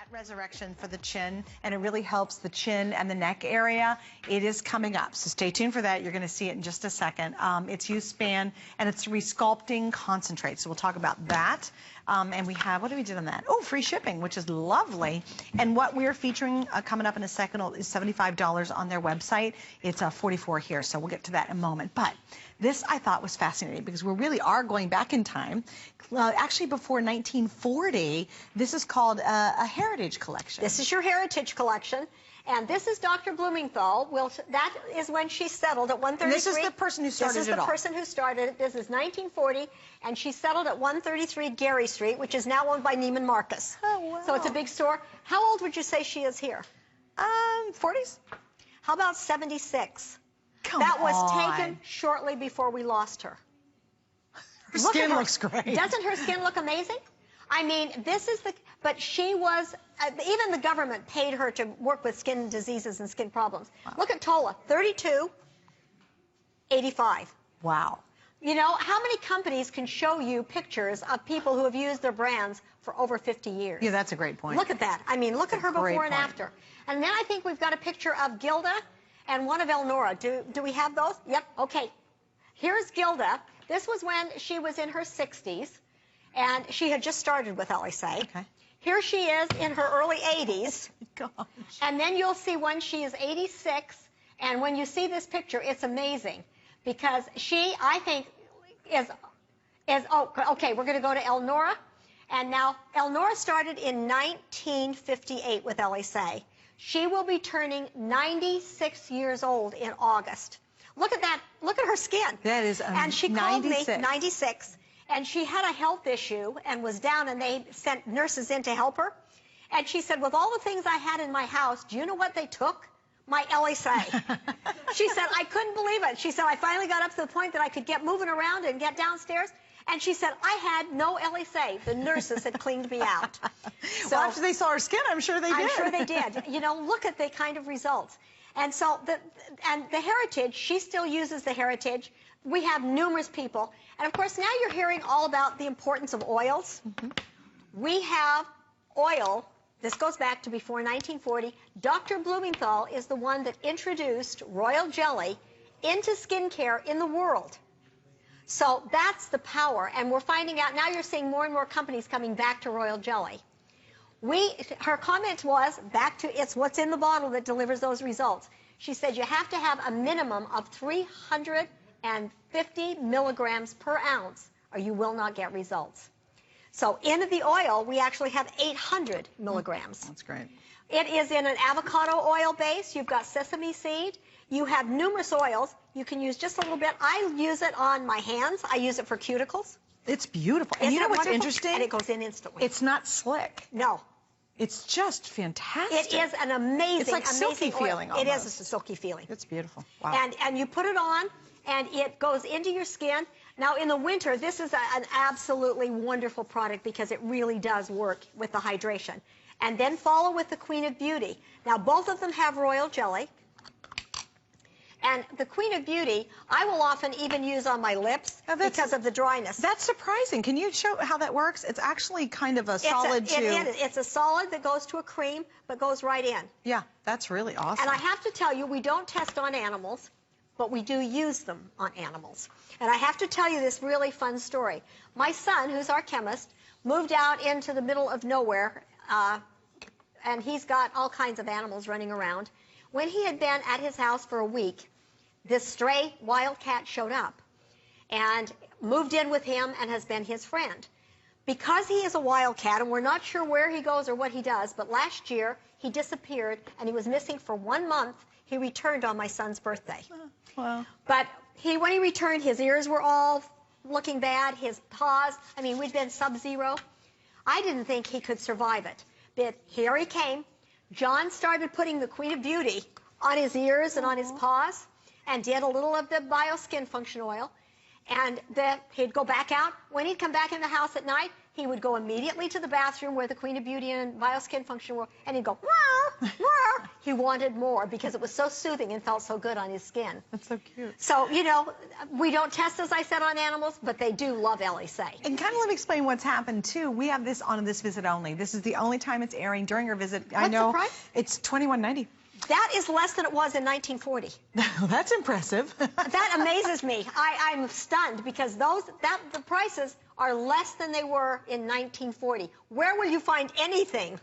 fat resurrection for the chin, and it really helps the chin and the neck area. It is coming up, so stay tuned for that. You're going to see it in just a second. It's U-Span, and it's resculpting concentrate, so we'll talk about that. And we have, what do we do on that? Oh, free shipping, which is lovely. And what we're featuring coming up in a second is $75 on their website. It's $44 here, so we'll get to that in a moment. But this I thought was fascinating because we really are going back in time. Actually, before 1940, this is called a Heritage Collection. This is your Heritage Collection. And this is Dr. Blumenthal. That is when she settled at 133. This is the person who started it all. This is the person who started it. This is 1940, and she settled at 133 Gary Street, which is now owned by Neiman Marcus. Oh, wow. So it's a big store. How old would you say she is here? 40s. How about 76? That was taken shortly before we lost her. Her skin looks great. Doesn't her skin look amazing? I mean, this is but she was, even the government paid her to work with skin diseases and skin problems. Wow. Look at Tola, 32, 85. Wow. You know, how many companies can show you pictures of people who have used their brands for over 50 years? Yeah, that's a great point. Look at that. I mean, look at her before and after. And then I think we've got a picture of Gilda and one of Elnora. Do we have those? Yep, okay. Here's Gilda. This was when she was in her 60s, and she had just started with Elysee. Okay. Here she is in her early 80s. Oh, gosh. And then you'll see when she is 86, and when you see this picture, it's amazing, because she, I think, oh, okay, we're going to go to Elnora. And now, Elnora started in 1958 with Elysee. She will be turning 96 years old in August. Look at that. Look at her skin. That is and she 96. called me, 96, and she had a health issue and was down, and they sent nurses in to help her. And she said, with all the things I had in my house, do you know what they took? My Elysee. She said, I couldn't believe it. She said, I finally got up to the point that I could get moving around and get downstairs. And she said, I had no Elysee. The nurses had cleaned me out. So, well, after they saw her skin, I'm sure they did. I'm sure they did. You know, look at the kind of results. And so, the Heritage, she still uses the Heritage. We have numerous people. And, of course, now you're hearing all about the importance of oils. Mm-hmm. We have oil. This goes back to before 1940. Dr. Blumenthal is the one that introduced royal jelly into skincare in the world. So that's the power, and we're finding out, now you're seeing more and more companies coming back to royal jelly. Her comment was, back to it's what's in the bottle that delivers those results. She said you have to have a minimum of 350 milligrams per ounce, or you will not get results. So in the oil, we actually have 800 milligrams. That's great. It is in an avocado oil base. You've got sesame seed. You have numerous oils. You can use just a little bit. I use it on my hands. I use it for cuticles. It's beautiful. And you know what's interesting? And it goes in instantly. It's not slick. No. It's just fantastic. It is an amazing, it's like silky feeling almost. It is a silky feeling. It's beautiful. Wow. And you put it on, and it goes into your skin. Now, in the winter, this is an absolutely wonderful product because it really does work with the hydration. And then follow with the Queen of Beauty. Now, both of them have royal jelly. And the Queen of Beauty, I will often even use on my lips because of the dryness. That's surprising. Can you show how that works? It's actually kind of a solid It's a solid that goes to a cream, but goes right in. Yeah, that's really awesome. And I have to tell you, we don't test on animals, but we do use them on animals. And I have to tell you this really fun story. My son, who's our chemist, moved out into the middle of nowhere, and he's got all kinds of animals running around. When he had been at his house for a week, this stray wildcat showed up and moved in with him and has been his friend. Because he is a wildcat, and we're not sure where he goes or what he does, but last year he disappeared and he was missing for 1 month. He returned on my son's birthday. Wow. But when he returned, his ears were all looking bad, his paws, I mean, we'd been sub-zero. I didn't think he could survive it. But here he came. John started putting the Queen of Beauty on his ears and on his paws, and did a little of the BioSkin Function Oil. And then he'd go back out. When he'd come back in the house at night, he would go immediately to the bathroom where the Queen of Beauty and Bioskin Function were, and he'd go, wow, wow. He wanted more because it was so soothing and felt so good on his skin. That's so cute. So, you know, we don't test, as I said, on animals, but they do love Elysee. And kind of let me explain what's happened, too. We have this on this visit only. This is the only time it's airing during our visit. What's the price? It's $21.90. That is less than it was in 1940. That's impressive. That amazes me. I'm stunned because the prices are less than they were in 1940. Where will you find anything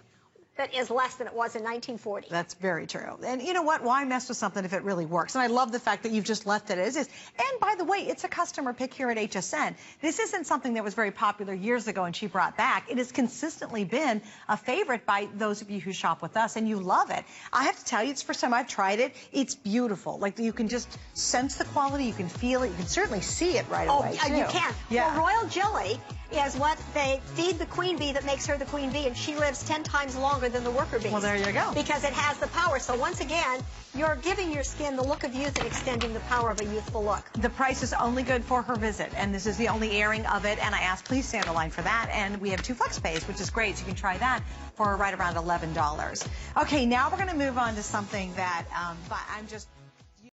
that is less than it was in 1940? That's very true. And you know what? Why mess with something if it really works? And I love the fact that you've just left it as is. And by the way, it's a customer pick here at HSN. This isn't something that was very popular years ago and she brought back. It has consistently been a favorite by those of you who shop with us, and you love it. I have to tell you, it's the first time I've tried it. It's beautiful. Like, you can just sense the quality. You can feel it. You can certainly see it right away, too. You can. Yeah. Well, royal jelly is what they feed the queen bee that makes her the queen bee, and she lives 10 times longer than the worker bees. Well, there you go. Because it has the power. So once again, you're giving your skin the look of youth and extending the power of a youthful look. The price is only good for her visit, and this is the only airing of it, and I asked, please stay on the line for that, and we have 2 flex pays, which is great, so you can try that for right around $11. Okay, now we're going to move on to something that I'm just